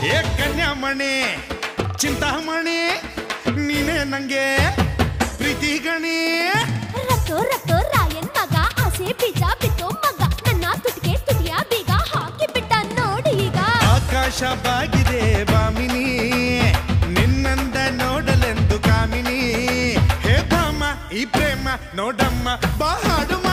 ಏ ಕನ್ಯಾಮಣಿ ಚಿಂತಾಮಣಿ ನೀನೇ ನಂಗೆ ಪ್ರೀತಿ ಗಣಿ ರತ್ತೋ ರತ್ತೋ ರಾಯನ್ ಮಗ ಆಸೆ ಬೀಜ ಬಿತ್ತೋ ಮಗ ನನ್ನ ತುಟಿಗೆ ತುಟಿಯ ಬೀಗ ಹಾಕಿ ಬಿಟ್ಟ ನೋಡಿ ಈಗ ಆಕಾಶ ಬಾಗಿದೆ ಬಾಮಿನಿ ನಿನ್ನಂದ ನೋಡಲೆಂದು ಕಾಮಿನಿ ಹೇ ಭಾಮ ಈ ಪ್ರೇಮ ನೋಡಮ್ಮ ಬಾ ಹಾಡುಮ